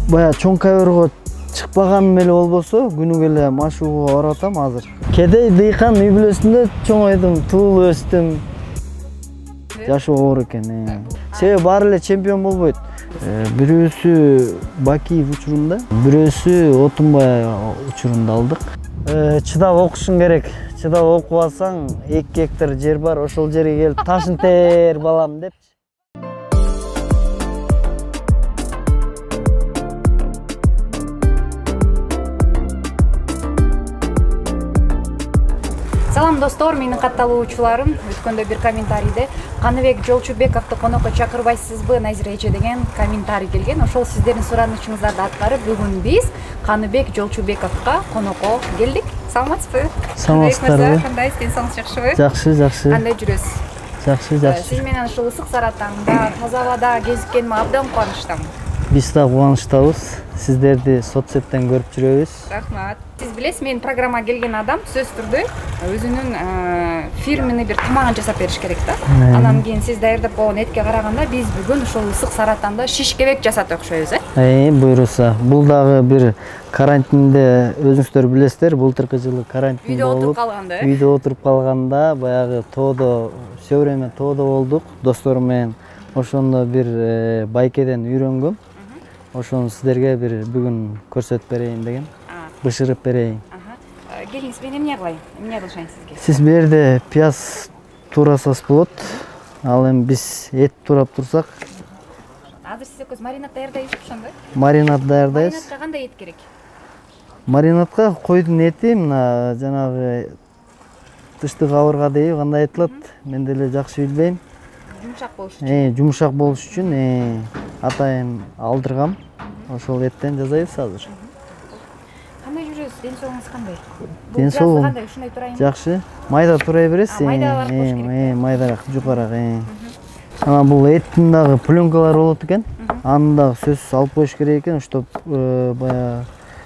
Бая чоң кабырга чыкпаганым эле болбосо, күнүгө эле машыгууга баратам азыр. Кедей дыйкан үй бүлөсүндө чоңойдум, туулуп өстүм. Жашы оор экен. Себеби баары эле чемпион болбойт. Бирөөсү Бакиев учурунда, бирөөсү Отунбай учурунда алдык. Чыдап окушуң керек. Чыдап окуп алсаң, 2 гектар жер бар, ошол жерге келип ташын тер балам деп. Салам достор, менин катталуучуларым. Өткөндө бир комментарийде Каныбек Жолчубековду конокко чакырбайсызбы, Назира эже деген комментарий келген. Ошол сиздердин суранычыңыздарды аткарып, бүгүн биз Каныбек Жолчубековго конокко келдик. Саламатсызбы? Саламатсыздарбы? Кандай, ден-соолугуңуз жакшыбы? Жакшы, жакшы. Кандай жүрөсүз? Жакшы, жакшы. Сиз менен ушул ысык Саратанда таза абада кезиккениме абдан кубанычтамын. Биз да кубанычтабыз. Сиздерди соцсеттен көрүп жүрөбүз. Рахмат. Сиз билесиз, менин программага келген адам сөзсүз түрдө өзүнүн фирменный бир тамагын жасап бериш керек да. Анан кийин сиз даярдап болгон этке караганда биз бүгүн ушул ысык Саратанда шишкебек жасап окшойбуз, Буйруса. Бул дагы бир карантинде өзүңүздөр билесиздер, былтыркы жылы карантин үйдө болуп, отуруп калганда, үйдө отуруп калганда, баягы тоодо, все время тоодо болдук, досторум менен. Ошондо бир байкеден үйрөнгөм. Ошону сиздерге бир бүгүн көрсөтүп берейин деген. Бышырып берейин. Келиңиз, мен эмне кылайын? Эмне кылышайын сизге? Сиз бу жерде пияз туурасаңыз болот. Ал эми биз эт туурап турсак. Азыр сиз экөөбүз маринад даярдайбыз ошондо? Маринад даярдайбыз. Маринадка кандай эт керек? Маринадка койдун эти, мына жанагы тышты кабырга дейби, кандай айтылат? Мен деле жакшы билбейм. Жумшак болуш үчүн. Жумшак болуш үчүн атайын алдыргам. Ошол эттен жасайбыз азыр. Кандай жүрөсүз? Ден-соолугуңуз кандай? Ден-соолугум кандай? Ушундай турайынбы? жакшы. Майда турай бересиз? Майдалаак болуш керек. Майдарак, жукарак. Анан бул эттин дагы пленкалары болот экен. Аны дагы сөзсүз алып коюш керек экен, чтобы баягы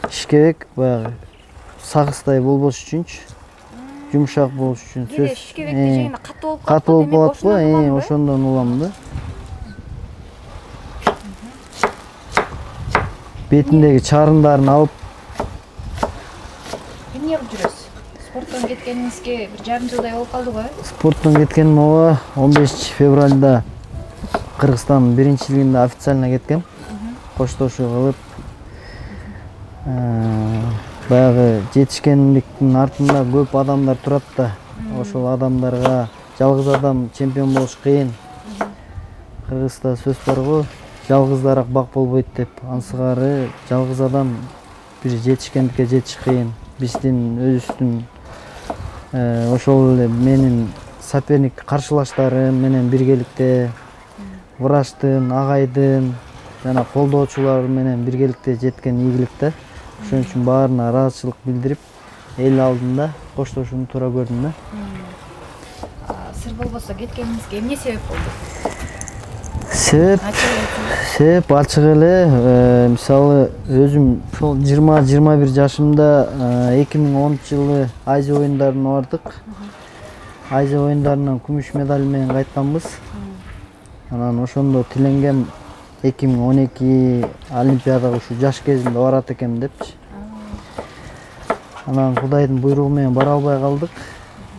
шишкебек баягы сагыстай болбош үчүнчү. Жумшак болуш үчүн сөз. Шишкебекти жегенде катуу болуп калат, ошондон улам да. Бетиндеги чарындарын алып. Эмне кылып жүрөсүз? Спорттон кеткениңизге бир жарым жылдай болуп калдыбы? Спорттон кеткеним 15 февралда Кыргызстандын биринчилигинде официально кеткем. Коштошуу кылып, баягы жетишкендиктин артында көп адамдар турат да. Ошол адамдарга жалгыз адам чемпион болуш кыйын. Кыргызда сөз бар го, жалгыздараак бак болбойт деп. Ансыгары жалгыз адам бир жетишкендикке жетиш кыйын. Биздин өзүбүздүн ошол эле менин соперник каршылаштарым менен биргеликте врачтын, агайдын жана колдоочулар менен биргеликте жеткен ийгиликте. Ошон үчүн баарына ыраазычылык билдирип, эл алдында коштошууну туура көрдүм да. Сыр болбосо кеткениңизге эмне себеп болду? Себеп ачык эле, мисалы өзүм ошол 20-21 жашымда 2010-жылы Азия оюндарына бардык. Азия оюндарынан күмүш медаль менен кайтканбыз. Анан ошондо тиленгем 2012 Олимпиадага ушу жаш кезимде барат экенмин депчи. Анан Кудайдын буйругу менен бара албай калдык.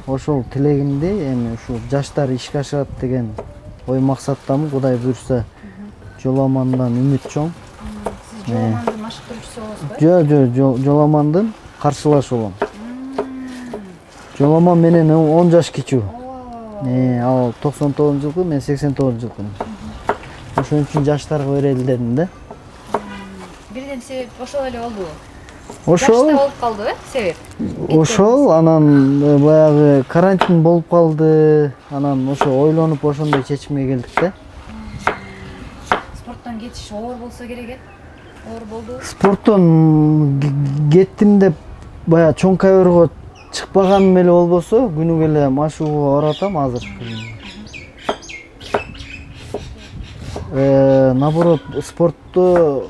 Ошол тилегимди эми ушу жаштар ишке ашырат деген ой максаттамын. Кудай буйрса, жоламандан үмүт чоң. Сиз жоламандын машыктыруучусу болосузбу? Жок, жоламандын каршылашы болом. Жоламан менен 10 жаш кичүү. Ал 99-жылкы, мен 89-жылкымын. Ошон үчүн жаштарга берели дедим да. Бирден себеп ошол эле болдубу? Ошол жашта болуп калды, себеп? Ошол анан баягы карантин болуп калды. Анан ошо ойлонуп ошондой чечимге келдик да. Спорттон кетиш оор болсо керек Оор болду. Спорттон кеттим деп бая чоң кабырга чыкпаганым эле болбосо, күнүгө эле машыгууга баратам азыр. Наоборот, спортто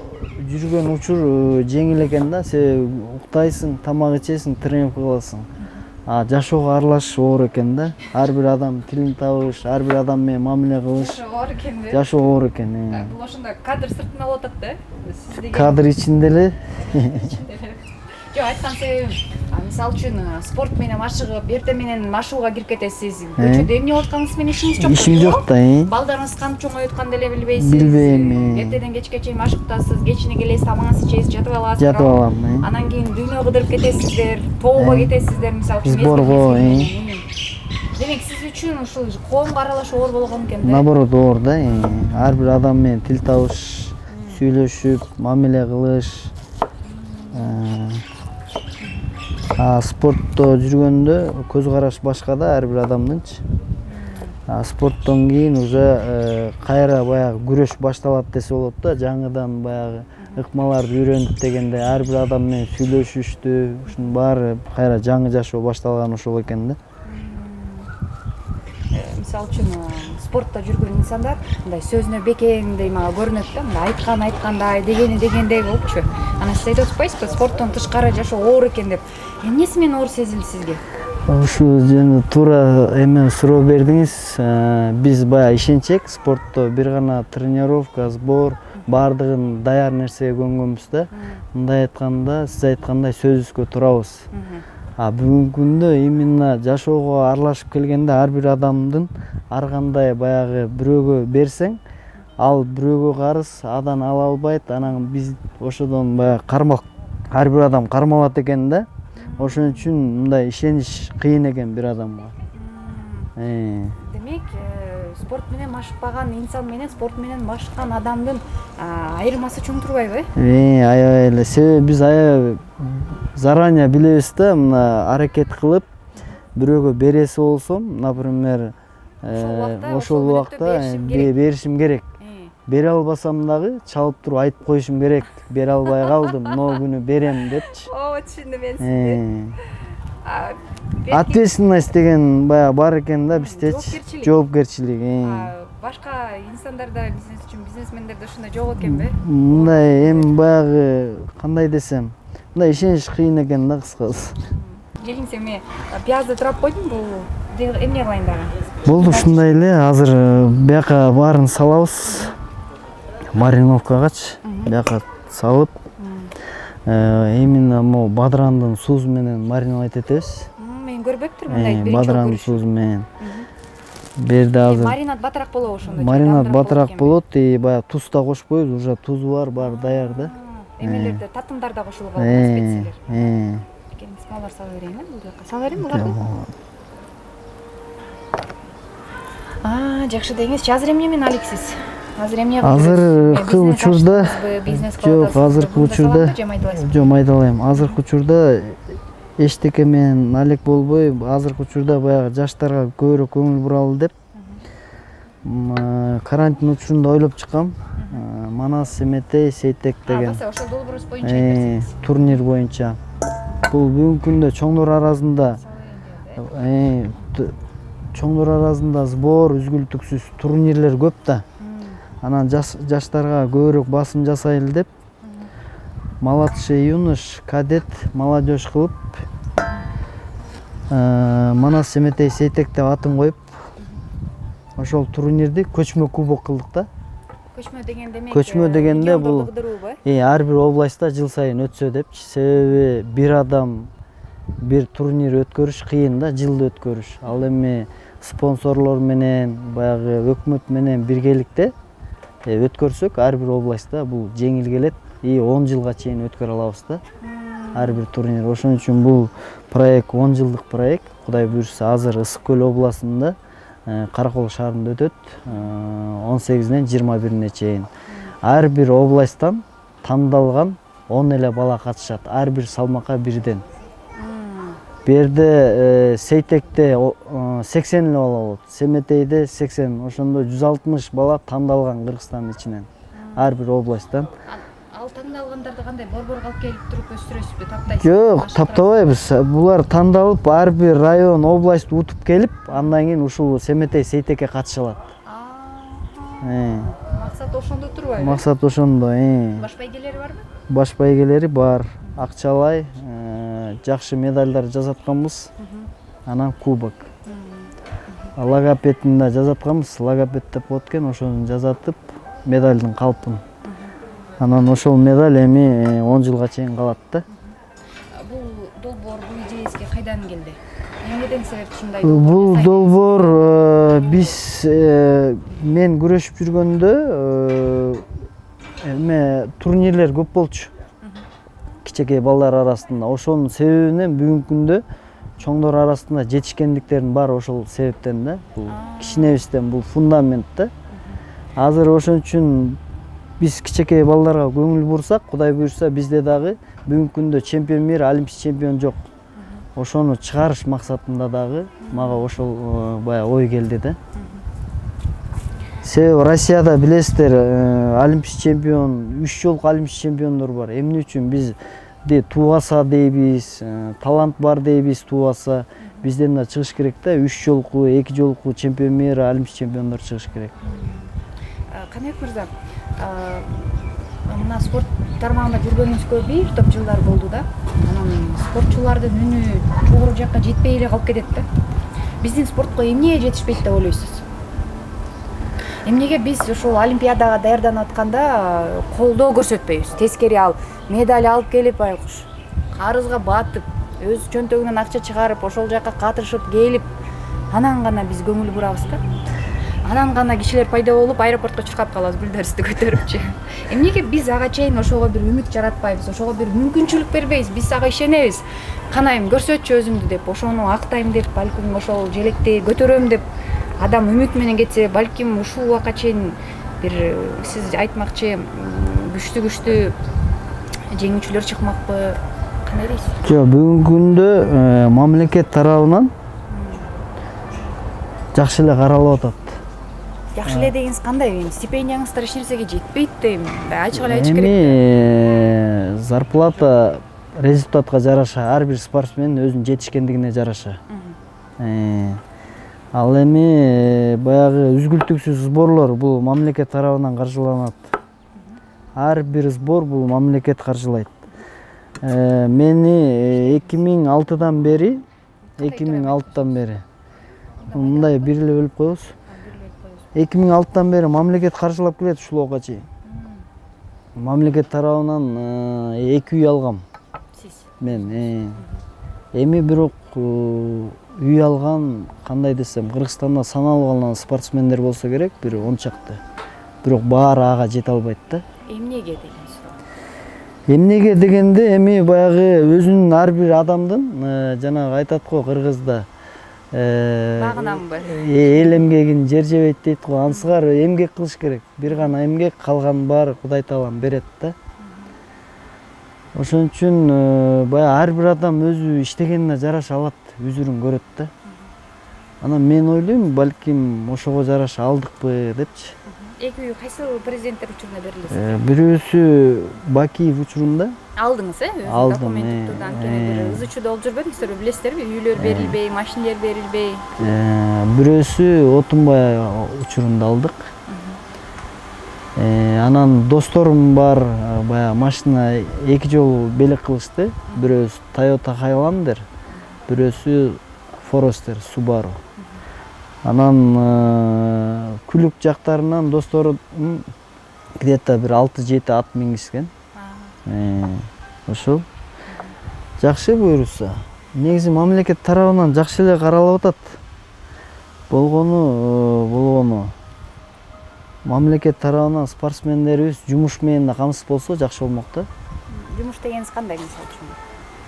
жүргөн учур жеңил экен да, себеби уктайсың, тамак ичесиң, тренировка кыласың. Жашоого аралашыш оор экен да. Ар бир адам тилин табыш, ар бир адам менен мамиле кылыш. Оор экен да. Жашоо оор экен. Бул ошондо кадр сыртын алып атат да. Сиз деген Кадр ичинде эле. Жок, айткан себебим, мисалы үчүн спорт менен машыгып, эртең менен машыгууга кирип кетесиз. Көчөдө эмне болуп атканыңыз менен ишиңиз жок. Ишим жок да. Балдарыңыз кантип чоңоюп деле билбейсиз. Билбейм. Эртеден кечке чейин машыгып атасыз, кечине келесиз, тамагыңызды ичесиз, жатып аласыз. Жатып алам. Анан кийин дүйнөгө кыдырып кетесиздер, тоого кетесиздер, мисалы үчүн. Сборго. Демек, сиз үчүн ушул коомго аралашуу оор болгон экен да. Наоборот, оор да. Ар бир адам менен тил табыш, сүйлөшүп, мамиле кылыш. Спортто жүргөндө көз караш башка да ар бир адамдынчы. Спорттон кийин уже кайра баягы күрөш башталат десе болот да. Жаңыдан баягы ыкмаларды үйрөндүк дегенде ар бир адам менен сүйлөшүштү. Ушунун баары кайра жаңы жашоо башталган ошол экен да. Мисалы үчүн спортто жүргөн инсандар мындай сөзүнө бекемдей мага көрүнөт да. Мындай айткандай, дегендей болупчу. Анан сиз айтып атпайсызбы, спорттон тышкары жашоо оор экен деп. Эмнеси менен оор сезилди сизге? Ушул жана туура эме суроо бердиңиз. Биз баягы ишенчек, спортто бир гана тренировка, сбор, баардыгын даяр нерсеге көнгөнбүз да. Мындай айтканда, сиз айткандай сөзүбүзгө турабыз. Бүгүнкү күндө именно жашоого аралашып келгенде ар бир адамдын ар кандай баягы бирөөгө берсең, ал бирөөгө карыз, адан ала албайт. Анан биз ошодон баягы ар бир адам кармалат экен да. Ошон үчүн мындай ишениш кыйын экен бир адамга. Демек, спорт менен машыкпаган инсан менен спорт менен машыккан адамдын айырмасы чоң турбайбы? Аябай эле. Себеби биз аябай заранее билебиз да, мына аракет кылып бирөөгө береси болсом, например, ошол убакта беришим керек. Бере албасам дагы чалып туруп айтып коюшум керек. Бере албай калдым, могу күнү берем депчи. Түшүндүм мен сизди. Ответственность деген баягы бар экен да биздечи. Жоопкерчилик. Башка инсандарда бизнес үчүн бизнесмендерде ушундай жок экенби? Мындай эми баягы кандай десем, мындай ишениш кыйын экен да кыскасы. Келиңиз эми пиязды турап койдум, бул эмне кылайын дагы? Болду ушундай эле. Азыр бияка баарын салабыз. Мариновкагачы бияка салып, именно могу бадрандын суузу менен мариновать этебиз. Мен көрбөптүрмүн мындай биринчи. Бадрандын суузу менен. Берди азыр. Маринад батыраак болобу ошондо? Маринад батыраак болот, баягы туз да кошпойбуз, уже тузу бар, баары даяр да. Эмелерде татымдар да кошулган специялар. Келиңиз малар сала берейин, бул жака. Сала берейин буларды? Жакшы деңиз. Азыр эмне менен алексиз? Азыр эмне кылып жүрөсүз? Азыркы учурда бизнес кылып, азыркы учурда жок майдалайм. Азыркы учурда эчтеке менен алек болбой, азыркы учурда баягы жаштарга көбүрөөк көңүл буралы деп карантин учурунда ойлоп чыккам. Манас, Семетей, Сейтек деген ошол долбооруз боюнча айтасыз. Турнир боюнча. Бул бүгүнкү күндө чоңдор арасында сбор, үзгүлтүксүз турнирлер көп да. Анан жаштарга көбүрөөк басым жасайлы деп младший юнош, кадет, молодежь кылып Манас, Семетей, Сейтек деп атын коюп ошол турнирди көчмө кубок кылдык да. Көчмө деген демек. Көчмө дегенде бул ар бир областта жыл сайын өтсө депчи. Себеби бир адам бир турнир өткөрүш кыйын да, жылда өткөрүш. Ал эми спонсорлор менен, баягы өкмөт менен биргеликте өткөрсөк, ар бир областта бул жеңил келет. 10 жылга чейин өткөрө алабыз да. Ар бир турнир. Ошон үчүн бул проект 10 жылдык проект. Кудай буйрса, азыр Ысык көл областында, Каракол шаарында өтөт. 18-ден 21-ине чейин. Ар бир областтан тандалган 10 эле бала катышат. Ар бир салмакка бирден. Берде Сейтекте 80 эле бала болот. Семетейде 80. Ошондо 160 бала тандалган Кыргызстандын ичинен. Ар бир областтан. Ал тандалгандарды кандай борборго алып келип туруп өстүрөсүзбү, таптайсызбы? Жок, таптабайбыз. Булар тандалып, ар бир район, область утуп келип, андан кийин ушул Семетей, Сейтекке катышалат. Максат ошондо турбайбы? Максат ошондо. Баш байгелери барбы? Баш байгелери бар. Акчалай, жакшы медалдар жасатканбыз. анан кубок. Логопедин да жазатканбыз, логопед деп болот экен, ошону жазатып медалдын калпын. Анан ошол медаль эми 10 жылга чейин калат да. Бул долбоор, бул идеяске кайдан келди? Эмнеден себеп ушундай? Бул долбоор биз мен күрөшүп жүргөндө эме турнирлер көп болчу. Кичекей балдар арасында. Ошонун себебинен бүгүнкү күндө чоңдор арасында жетишкендиктердин баары ошол себептен да. Бул кичинебизден бул фундамент да. Азыр ошон үчүн биз кичекей балдарга көңүл бурсак, Кудай буйрса, бизде дагы бүгүнкү күндө чемпион мир, олимпийский чемпион жок. Ошону чыгарыш максатында дагы мага ошол бая ой келди да. Себеби Россияда билесиздер, олимпийский чемпион, 3 жолку олимпийский чемпиондор бар. Эмне үчүн бизде тубаса дейбиз, талант бар дейбиз тубаса, бизден да чыгыш керек да. 3 жолку, 2 жолку чемпион мир, олимпийский чемпиондор чыгыш керек. Каныбек мырза, мына спорт тармагында жүргөнүңүзгө бир топ жылдар болду да. Анан спортчулардын үнү жогору жакка жетпей эле калып кетет да. Биздин спортко эмне жетишпейт деп ойлойсуз? Эмнеге биз ошол олимпиадага даярданып атканда колдоо көрсөтпөйбүз? Тескери ал медаль алып келип, байкуш карызга батып, өз чөнтөгүнөн акча чыгарып, ошол жака катышып келип, анан гана биз көңүл бурабыз да. Анан гана кишилер пайда болуп, аэропортко чуркап калабыз бүлдөрүбүздү көтөрүпчү. Эмнеге биз ага чейин ошого бир үмүт жаратпайбыз, ошого бир мүмкүнчүлүк бербейбиз? Биз ага ишенебиз. Канайым көрсөтчү өзүңдү деп, ошону актайм деп, балким ошол желекти көтөрөм деп адам үмүт менен кетсе, балким ушул убакка чейин бир сиз айтмакчы күчтүү жеңүүчүлөр чыкмакпы? Кандай дейсиз? Жок, бүгүнкү күндө мамлекет тарабынан жакшы эле каралып атат. Жакшы эле дегениз кандай? Стипендияңыздар эч нерсеге жетпейт дейм. Ачык эле айтыш керек. Эми зарплата результатка жараша, ар бир спортсмен өзүнүн жетишкендигине жараша. Ал эми баягы үзгүлтүксүз сборлор бул мамлекет тарабынан каржыланат. Ар бир сбор бул мамлекет каржылайт. Мени 2006-дан бери мындай бир эле бөлүп коебуз. 2006-дан бери мамлекет каржылап келет ушул убакка чейин. Мамлекет тарабынан 2 үй алгам. Сиз? Мен. Эми бирок үй алган, кандай десем, Кыргызстанда саналып калган спортсмендер болсо керек, бир 10 чакты. Бирок баары ага жете албайт да. Эмнеге деген суроо? Эмнеге дегенде, эми баягы өзүнүн ар бир адамдын, жанагы айтат го кыргызда, багынамбы? Эл эмгегин жер жебейт дейт го, ансыгар эмгек кылыш керек. Бир гана эмгек, калган баары Кудай таалам берет да. Ошон үчүн баягы ар бир адам өзү иштегенине жараша алат, үзүрүн көрөт да. Анан мен ойлойм, балким ошого жараша алдыкпы депчи. 2 үй кайсыл президенттер учурунда берилет? Бирөөсү Бакиев учурунда. Алдыңыз, Алдым. Документтик турда анткени бир ыз ичүүдө болуп жүрбөдүңүздөрбү, билесиздерби? Үйлөр берилбей, машинелер берилбей. Бирөөсү Отунбай учурунда алдык. Анан досторум бар, баягы машина 2 жолу белек кылышты. Бирөөсү Toyota Highlander, бирөөсү Forester Subaru. Анан күлүк жактарынан досторум где-то бир 6-7 ат мингизген. Ошол жакшы буйруса. Негизи мамлекет тарабынан жакшы эле каралып атат. Болгону мамлекет тарабынан спортсмендерибиз жумуш менен да камсыз болсо жакшы болмок да. Жумуш дегениз кандай мисалы үчүн?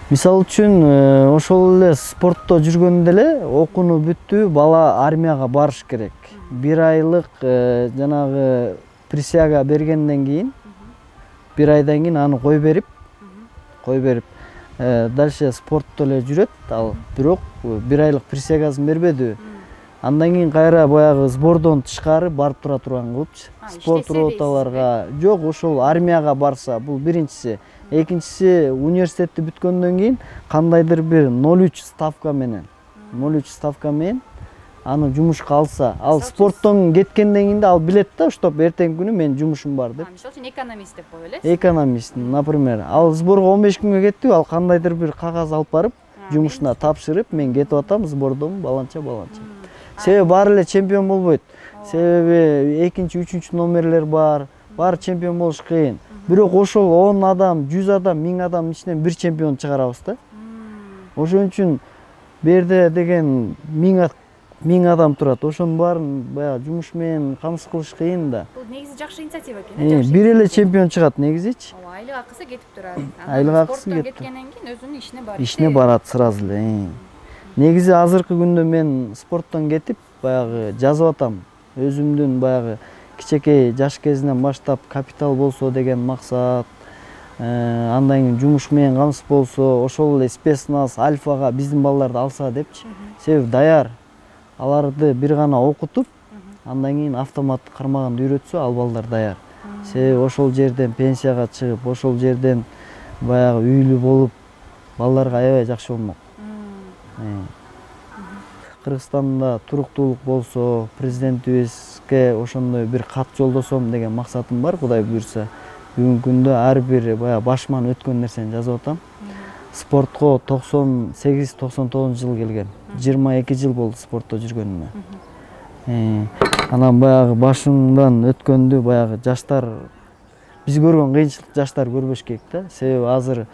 Мисалы үчүн ошол эле спортто жүргөндө эле окууну бүттү, бала армияга барыш керек. 1 айлык жанагы присяга бергенден кийин, 1 айдан кийин аны кой берип, дальше спортто эле жүрөт ал. Бирок 1 айлык присягасын бербеди. Андан кийин кайра баягы сбордон тышкары барып тура турган кылыпчы. Спорт роталарга, жок, ошол армияга барса, бул биринчиси. Экинчиси, университетти бүткөндөн кийин кандайдыр бир 0,3 ставка менен аны жумушка алса, ал спорттон кеткенден кийин ал билет да, что эртеңки күнү менин жумушум бар деп. Мисалы үчүн экономист деп коелу, Экономист, например, ал сборго 15 күнгө кетти, ал кандайдыр бир кагаз алып барып, жумушуна тапшырып мен кетип атам, сбордомун баланча. Себеби баары эле чемпион болбойт. Себеби экинчи, үчүнчү номерлер бар. Баары чемпион болуш кыйын. Бирок ошол 10 адам, 100 адам, 1000 адам ичинен бир чемпион чыгарабыз да. Ошон үчүн берде деген 1000 адам турат. Ошонун баарын баягы жумуш менен камсыз кылыш кыйын да. Бул негизи жакшы инициатива экен. Бир эле чемпион чыгат негизичи. Айлык акысы кетип турат. Айлык акысы спорттон кетип. кеткенден кийин өзүнүн ишине барат. Ишине барат сразу эле. Негизи азыркы күндө мен спорттон кетип, баягы жазып атам. Өзүмдүн баягы кичекей жаш кезинен баштап капитал болсо деген максат, андан кийин жумуш менен камсыз болсо, ошол эле спецназ, альфага биздин балдарды алса депчи. Себеби даяр. Аларды бир гана окутуп, андан кийин автомат кармаганды үйрөтсө, ал балдар даяр. Себеби ошол жерден пенсияга чыгып, ошол жерден баягы үйлүү болуп, балдарга аябай жакшы болмок. Кыргызстанда туруктуулук болсо, президентибизге ошондой бир кат жолдосом деген максатым бар, Кудай буйрса. Бүгүнкү күндө ар бир баягы башыман өткөн нерсени жазып атам. Спортко 98-99 жыл келген. 22 жыл болду спортто жүргөнүмө. Анан баягы башымдан өткөндү баягы жаштар, биз көргөн кыйынчылык жаштар көрбөш керек да. Себеби азыр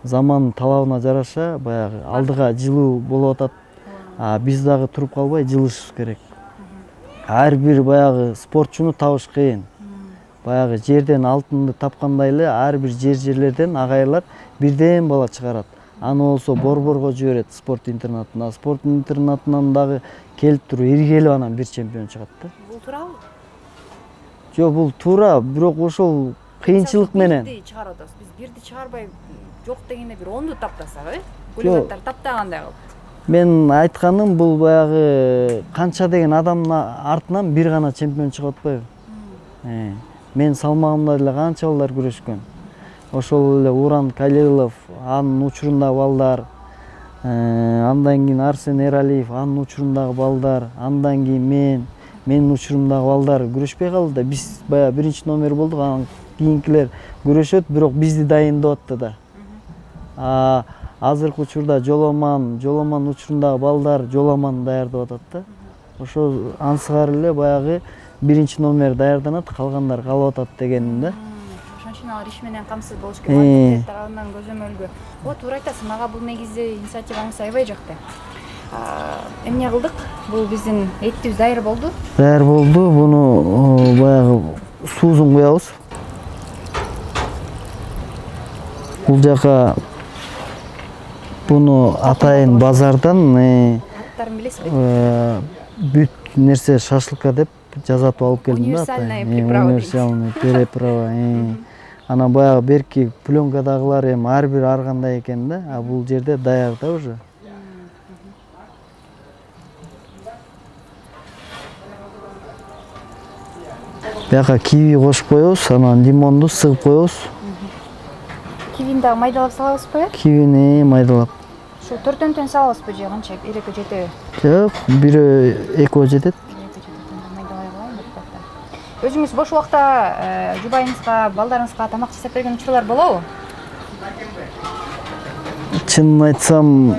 заман талабына жараша баягы алдыга жылуу болуп атат. Биз дагы туруп калбай жылышыбыз керек. Ар бир баягы спортчуну табыш кыйын. Баягы жерден алтынды тапкандай эле ар бир жерлерден агайлар бирден бала чыгарат. Аны болсо Борборго жиберет спорт интернатына. Спорт интернатынан дагы келип туруп иргелип анан бир чемпион чыгат да. Бул туурабы? Жок, бул туура, бирок ошол кыйынчылык менен. Бирди чыгарып атабыз. Биз бирди чыгарбай жок дегенде бир 10ду таптасак, Гулливанттар таптагандай кылып. Мен айтканым бул баягы канча деген адамдын артынан бир гана чемпион чыгып атпайбы? Мен салмагымда эле канча балдар күрөшкөн. Ошол эле Уран Калилов, анын учурундагы балдар, андан кийин Арсен Эралиев, анын учурундагы балдар, андан кийин менин учурумдагы балдар күрөшпөй калды да. Биз баягы биринчи номер болдук, анан кийинкилер күрөшөт, бирок бизди дайындап атты да. Азыркы учурда Жоламан учурундагы балдар Жоламан даярдап атат да. Ошо ансыгар эле баягы биринчи номер даярданат, калгандар калып атат дегеним да. Ошон үчүн ал иш менен камсыз болуш керек. Андан көзөмөлгө. Туура айтасың, мага бул негизи инициативаңыз аябай жакты. Эмне кылдык? Бул биздин этибиз даяр болду. Даяр болду. Буну баягы суузун куябыз. Бул жака буну атайын базардан аттарын билесизби? Бүт нерсе шашлыкка деп жазатып алып келдим да. Универсальная приправа. Универсальная приправа. Анан баягы берки пленкадагылар эми ар бир ар кандай экен да. Бул жерде даяр да уже. Бияка киви кошуп коебуз, анан лимонду сыгып коебуз. Кивини дагы майдалап салабызбы? Кивини майдалап. Ошо төртөntөн салабызбы же канча? 1-2 жетеби? Жок, 1-2 жетет. Өзүңүз бош убакта жубайыңызга, балдарыңызга тамак жасап берген учурлар болобу? Чынын айтсам,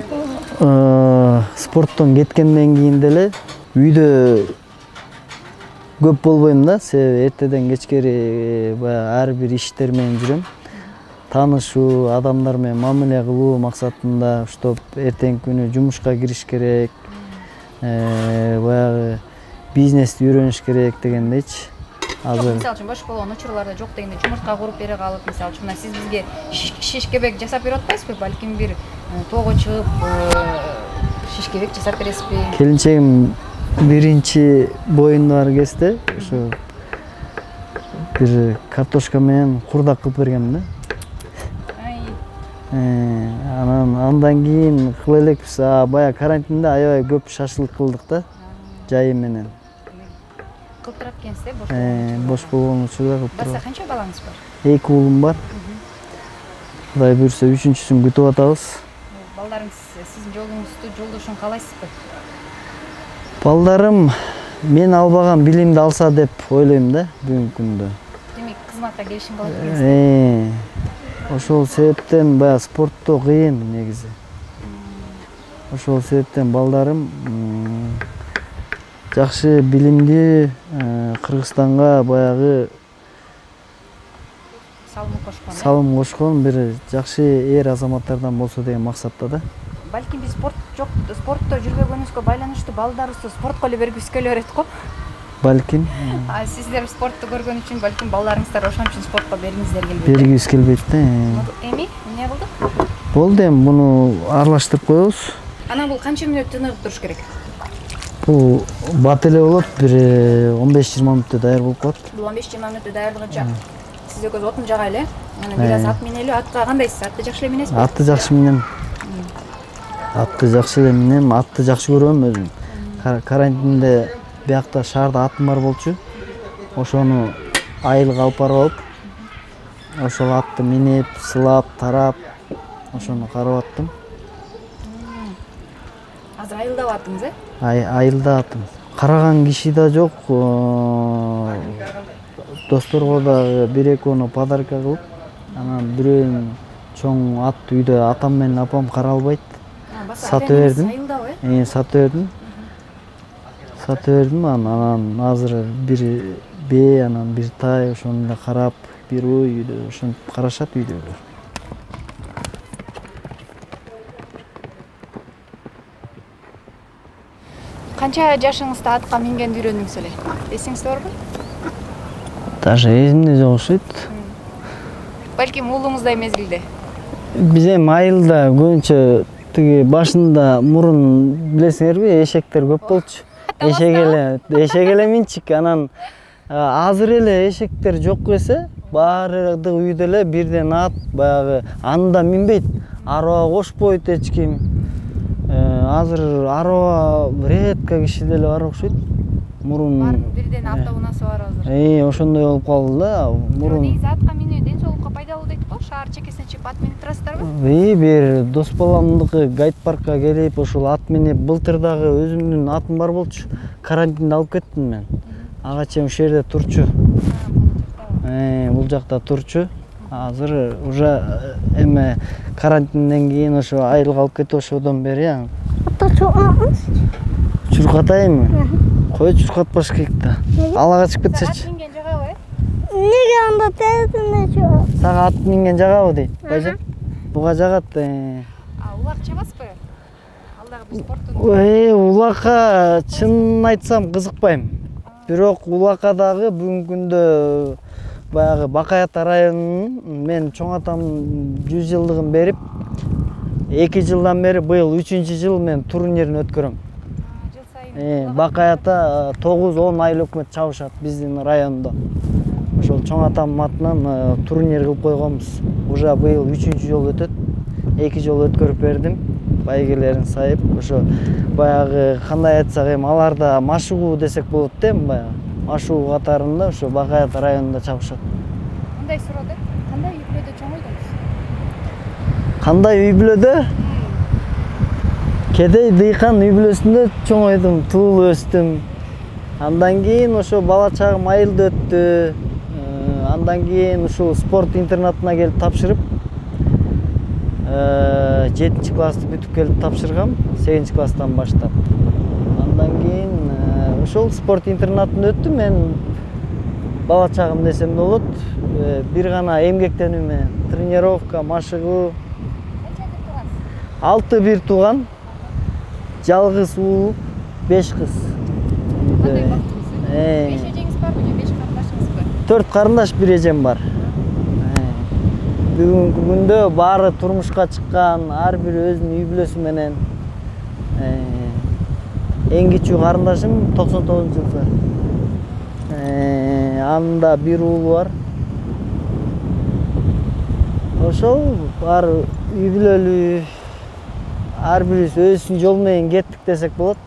спорттон кеткенден кийин деле үйдө көп болбойм да, себеби эртеден кечкери баягы ар бир иштер менен жүрөм. Таанышуу, адамдар менен мамиле кылуу максатында, чтоб эртеңки күнү жумушка кириш керек, баягы бизнести үйрөнүш керек дегендейчи. Азыр мисалы үчүн бош болгон учурларда жок дегенде жумуртка куруп бере калып, мисалы үчүн сиз бизге шишкебек жасап берип атпайсызбы? Балким бир тоого чыгып шишкебек жасап бересизби? Келинчегим биринчи боюнда бар кезде ошо бир картошка менен курдак кылып бергем да. Андан кийин кыла элекпиз. Баягы карантинде аябай көп шашлык кылдык да, жайы менен. Кылып турат экенсиз, бош болгон учурда кылып турат. Барса канча балаңыз бар? 2 уулум бар. Кудай буйрса 3-үчүсүн күтүп атабыз. Балдарыңыз сиздин жолуңузду жолдошун каалайсызбы? Балдарым мен албаган билимди алса деп ойлойм да бүгүнкү күндө. Демек кызматка келишим болот экенсиз. Ошол себептен баягы спортто кыйын негизи. Ошол себептен балдарым жакшы билимдүү Кыргызстанга баягы салым кошкон бир жакшы эр азаматтардан болсо деген максатта да. Балким биз спортто жүрбөгөнүбүзгө байланыштуу балдарыбызды спортко эле бергибиз келе берет го. Балким. Сиздер спортты көргөн үчүн балким балдарыңыздар ошон үчүн спортко бергиңиздер келбейт. Бергибиз келбейт да. Эми эмне болду? Болду, эми муну аралаштырып коебуз. Анан бул канча мүнөт тыныгып туруш керек? Бул бат эле болот, бир 15-20 мүнөттө даяр болуп калат. Бул 15-20 мүнөттө даярдыгынча сиз экөөбүз отун жагайлы. Анан бир аз ат минели. Атка кандайсыз? Атты жакшы эле минесизби? Атты жакшы минем. Атты жакшы эле минем, атты жакшы көрөм өзүм. Карантинде биякта шаарда атым бар болчу. Ошону айылга алып барып алып, ошол атты минеп, сылап, тарап, ошону карап аттым. Азыр айылда атыңыз, э? Айылда атым. Караган киши да жок. Досторго да бир-экөөнү подарка кылып, анан бирөөнү чоң ат үйдө атам менен апам карай албайт. Сатып бердим. Айылдабы? Сатып бердим, анан азыр бир бээ, анан бир тай, ошону да карап, бир ой үйдө, ошентип карашат үйдөгүлөр. Канча жашыңызда атка мингенди үйрөндүңүз эле? Эсиңизде барбы? Даже эсимде жок окшойт. Балким уулуңуздай мезгилде. Биз эми айылда көбүнчө тиги башында мурун билесиңерби, эшектер көп болчу. Эшек эле минчик, анан азыр эле эшектер жок эсе, баардык үйдө эле бирден ат, баягы анда минбейт, араба кошпойт эч ким. Азыр араба редко кишиде эле бар окшойт. Мурун бирден ат унаасы бар азыр. Ошондой болуп калды да. Мурун негизи атка минүү ден соолукка пайдалуу дейт го. Шаар чекесине чыгып ат минип турасыздарбы? Бир дос баламдыкы гайд паркка келип, ошол ат минип, былтыр дагы өзүмдүн атым бар болчу. Карантинде алып кеттим мен. Ага чейин ошол жерде турчу. Бул жакта турчу. Азыр уже эме карантинден кийин ошо айылга алып кетип ошодон бери. Ата чуркатыңыз? Чуркатайынбы? Кой чуркатпаш керек да. Алага чыгып кетсечи. Ат минген жагабы, э? Неге анда терезене чурат? Сага ат минген жагабы дейт. Байжан? Буга жагат. Улак чабасызбы? Ал дагы бир спорттун. Улакка чынын айтсам кызыкпайм. Бирок улакка дагы бүгүнкү күндө баягы Бакай Ата районунун мен чоң атам 100 жылдыгын берип, 2 жылдан бери быйыл 3-чү жыл мен турнирин өткөрөм. Жыл сайын. Бакай Ата 9-10 айлык өкмөт чабышат биздин райондо. Ошол чоң атам атынан турнир кылып койгонбуз. Уже быйыл 3-чү жол өтөт. 2 жол өткөрүп бердим. Байгелерин сайып, ошо баягы кандай айтсак эми аларда машыгуу десек болот да, баягы. Машыгуу катарында ошо Бакай Ата районунда чабышат. Кандай сурады? Кандай үй бүлөдө чоңойдуңуз? Кандай үй бүлөдө? Кедей дыйкан үй бүлөсүндө чоңойдум, туулуп өстүм. Андан кийин ошо бала чагым айылда өттү. Андан кийин ушул спорт интернатына келип тапшырып, 7-чи классты бүтүп келип тапшыргам, 8-чи класстан баштап. Андан кийин ошол спорт интернатында өттүм. Мен бала чагым десем да болот. Бир гана эмгектенүү менен тренировка, машыгуу. Канча бир туугансыз? 6 бир тууган. Жалгыз уул, 5 кыз. Кандай бактыңыз? 5 эжеңиз барбы же 5 карындашыңызбы? 4 карындаш, 1 эжем бар. Бүгүнкү күндө баары турмушка чыккан, ар бири өзүнүн үй бүлөсү менен. Эң кичүү карындашым 99-жылкы. Анда бир уулу бар. Ошол баары үй бүлөлүү, ар бирибиз өзүнүн жол менен кеттик десек болот.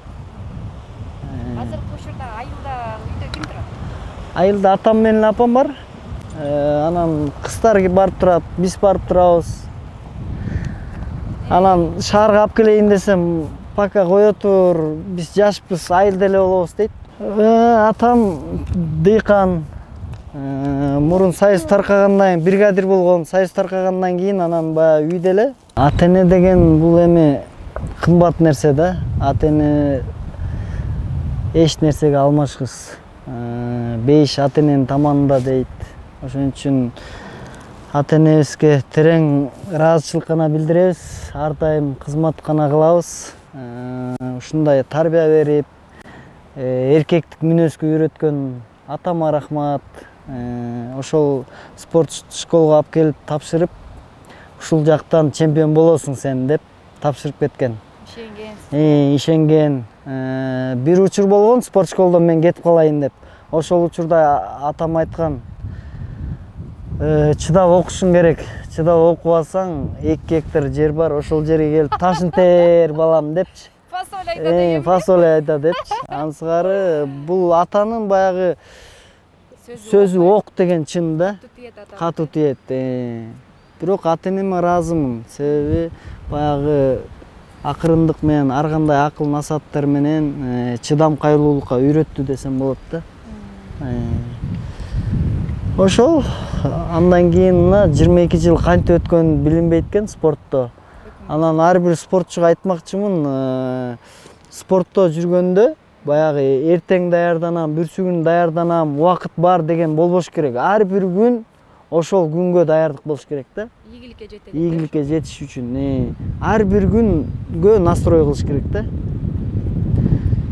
Азыр ушурда айылда үйдө ким турат? Айылда атам менен апам бар. Анан кыздар барып турат, биз барып турабыз. Анан шаарга алып келейин десем, пока кое тур, биз жашпыз, айылда эле болобуз дейт. Атам дыйкан, мурун союз таркагандан кийин бригадир болгон, союз таркагандан кийин анан баягы үйдө эле. Ата эне деген бул эми кымбат нерсе да. Ата-эне эч нерсеге алмашкыс. Бейиш ата-эненин таманында дейт. Ошон үчүн ата-энебизге терең ыраазычылык гана билдиребиз. Ар дайым кызмат гана кылабыз. Ушундай тарбия берип, эркектик мүнөзгө үйрөткөн атама рахмат. Ошол спорт школго алып келип тапшырып, ушул жактан чемпион болосуң сен деп тапшырып кеткен. Ишенген. Бир учур болгон спорт школдон мен кетип калайын деп. Ошол учурда атам айткан, чыдап окушуң керек. Чыдап окуп алсаң 2 гектар жер бар, ошол жерге келип ташын тер балам депчи. Фасоле айта депчи. Ансыгары бул атанын баягы сөзү ок деген чын да. Катуу тиет. Бирок ата-энеме ыраазымын. Себеби баягы акырындык менен ар кандай акыл насааттар менен чыдамкайлуулукка үйрөттү десем болот да. Ошол андан кийин мына 22 жыл кантип өткөнүн билинбейт экен спортто. Анан ар бир спортчуга айтмакчымын, спортто жүргөндө баягы эртең даярданам, бүрсүгүн даярданам, убакыт бар деген болбош керек. Ар бир күн ошол күнгө даярдык болуш керек да. Ийгиликке жетиш үчүн ар бир күнгө настрой кылыш керек да.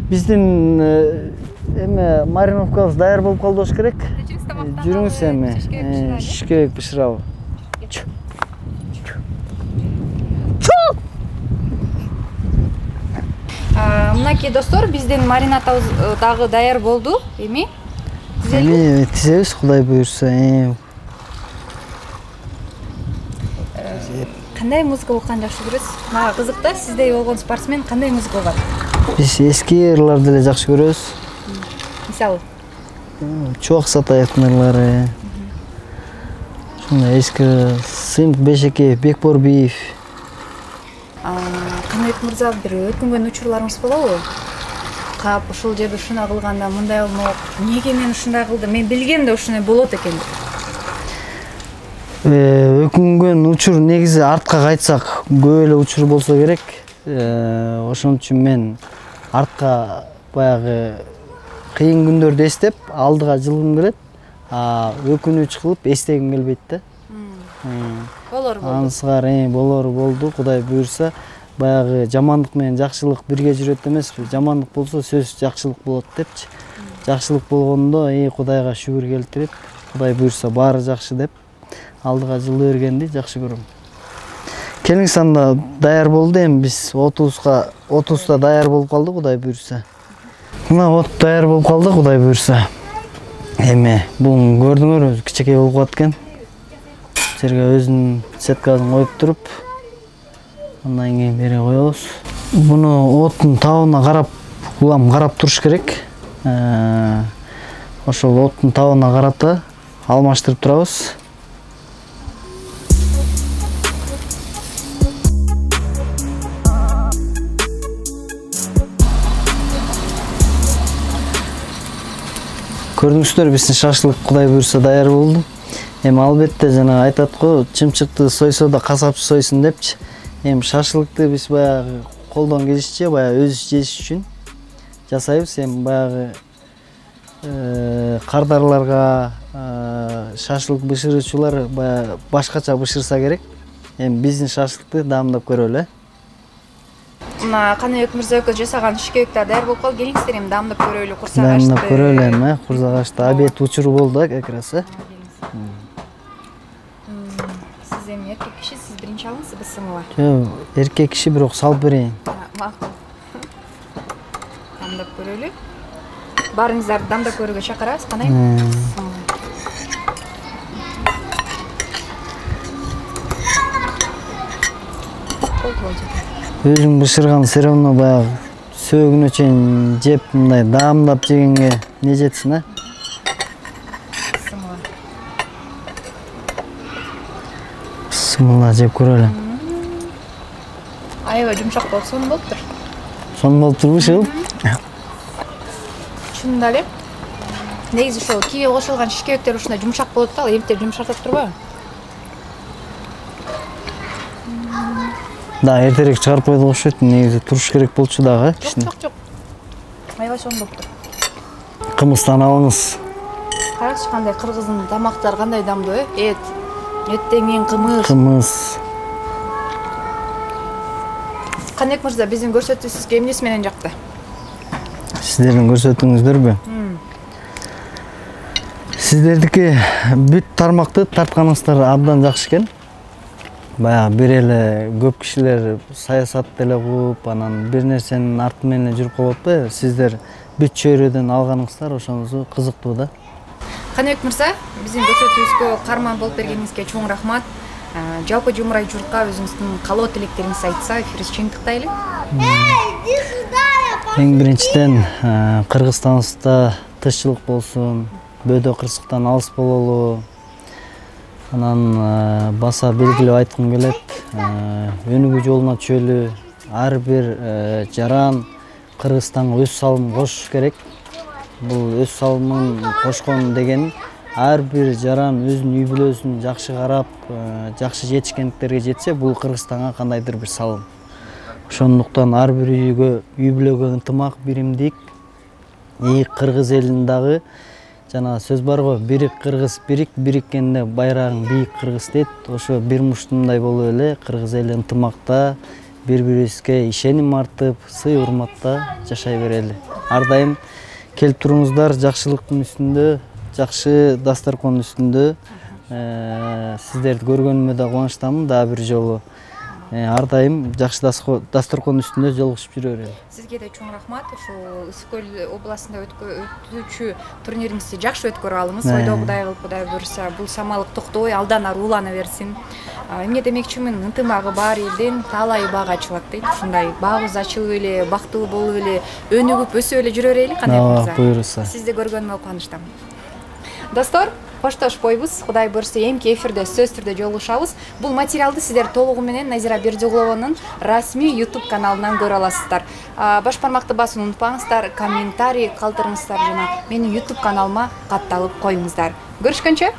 Биздин эме Мариновкабыз даяр болуп калды болуш керек. Жүрүңүз эми. Шишкебек бышырабы. Мынакей достор, биздин Марина атабыз дагы даяр болду. Эми тизебиз, Кудай буйрса. Кандай музыка окуган жакшы көрөсүз? Мага кызык да, сиздей болгон спортсмен кандай музыка угат? Биз эски ырларды эле жакшы көрөбүз. Мисалы? Чоок Сатаевдин ырлары. Ушундай эски Сыймык Бешеке, Бекбор Биев. Каныбек мырза, бир өкүнгөн учурларыңыз болобу? Кап ушул жерде ушуна кылганда мындай болмок, эмнеге мен ушундай кылдым? Мен билгем да ушуна болот экен. Өкүнгөн учур негизи артка кайтсак көп эле учур болсо керек. Ошон үчүн мен артка баягы кыйын күндөрдү эстеп, алдыга жылгым келет. Өкүнүч кылып эстегим келбейт да. Болор болду. Ансыгар болор болду, Кудай буйрса. Баягы жамандык менен жакшылык бирге жүрөт эмеспи? Жамандык болсо сөз жакшылык болот депчи. Жакшылык болгондо Кудайга шүгүр келтирип, Кудай буйрса баары жакшы деп алдыга жылы бергенди жакшы көрөм. Келиң санда даяр болду, эми биз 30'та даяр болуп калды, Кудай буйрса. Мына даяр болуп калды, Кудай буйрса. Эми бул көрдүңөр, кичекей болуп калат экен. Жерге өзүнүн сеткасын коюп туруп, андан кийин бере коебуз. Буну оттун табына карап, улам карап туруш керек. Ошол оттун табына карата алмаштырып турабыз. Көрдүңүздөр, биздин шашлык Кудай буйрса даяр болду. Эми албетте жана айтат го, чымчыкты сойсо да касапчы сойсун депчи. Эми шашлыкты биз баягы колдон келишче баягы өзүбүз жеш үчүн жасайбыз. Эми баягы кардарларга шашлык бышыруучулар баягы башкача бышырса керек. Эми биздин шашлыкты даамдап көрөлү. Мына Каныбек мырза экөөбүз жасаган шишкебектер даяр болуп калды. Келиңиздер, эми даамдап көрөлү. Курсак ачты. Даамдап көрөлү эми, курсак ачты. Обед учуру болду как раз. Сиз эми эркек киши, сиз биринчи алыңызбы сымыла? Жок, эркек киши, бирок салып берейин. Макул. Даамдап көрөлү. Баарыңыздарды даамдап көрүүгө чакырабыз. Кандай? Өзүң бышырган все равно баягы сөөгүнө чейин жеп, мындай даамдап жегенге не жетсин, а? Сымыла жеп көрөлү. Аябай жумшак болуп, сонун болуптур. Сонун болуп турбу ушул? Чынында эле. Негизи ошол кийге кошулган шишкебектер ушундай жумшак болот да, ал эмтеп жумшартып турбайбы? Да, эртерээк чыгарып койдук окшойт. Негизи туруш керек болчу дагы кичине. Жок. Аябай соңдоптур. Кымыздан алыңыз. Карачы кандай кыргыздын тамактары кандай дамдуу, Эттен кийин кымыз. Кымыз. Канек мырза, биздин көрсөтүү сизге эмнеси менен жакты? Сиздердин көрсөтүүңүздөрбү? Сиздердики бүт тармакты тартканыңыздар абдан жакшы экен. Баягы бир эле көп кишилер саясат деле кууп, анан бир нерсенин арты менен жүрүп калып атпайбы? Сиздер бүт чөйрөдөн алганыңыздар ошоңузу кызыктуу да. Канек мырза, биздин көрсөтүүбүзгө каарман болуп бергениңизге чоң рахмат. Жалпы Жумурай журтка өзүңүздүн каалоо тилектериңизди айтса, эфирибизди чыйынтыктайлы. Эң биринчиден Кыргызстаныбызда тынччылык болсун, бөөдө кырсыктан алыс бололу. Анан баса белгилеп айткым келет, өнүгүү жолуна түшөлү, ар бир жаран Кыргызстанга өз салымын кошуш керек. Бул өз салымын кошкон деген ар бир жаран өзүнүн үй бүлөсүн жакшы карап, жакшы жетишкендиктерге жетсе, бул Кыргызстанга кандайдыр бир салым. Ошондуктан ар бир үй бүлөгө ынтымак, биримдик, кыргыз элин дагы жана сөз бар го, бирик кыргыз бириккенде байрагың бийик кыргыз дейт. Ошо бир муштумдай болуп эле кыргыз эли ынтымакта, бири-бирибизге ишеним артып, сый урматта жашай берели. Ар дайым келип туруңуздар, жакшылыктын үстүндө, жакшы дасторкон үстүндө. Сиздерди көргөнүмө да кубанычтамын, дагы бир жолу. Ар дайым жакшы дасторкон үстүндө жолугушуп жүрө берели. Сизге да чоң рахмат. Ошо Ысык көл областында өтүүчү турнириңизди жакшы өткөрүп алыңыз. Ойдо Кудай кылып, Кудай буйруса, бул самалык токтобой алдан ары улана берсин. Эмне демекчимин, ынтымагы бар элдин таалайы бак ачылат дейт. Ушундай багыбыз ачылып эле, бактылуу болуп эле, өнүгүп өсүп эле жүрө берели, кандай мырза. Буйруса. Сизди көргөнүмө кубанычтамын. Достор, коштошпойбуз. Кудай буйруса, эмки эфирде сөз түрдө жолугушабыз. Бул материалды сиздер толугу менен Назира Бердиоглованын расмий YouTube каналынан көрө аласыздар. Баш бармакты басууну унутпаңыздар, комментарий калтырыңыздар жана менин YouTube каналыма катталып коюңуздар. Көрүшкөнчө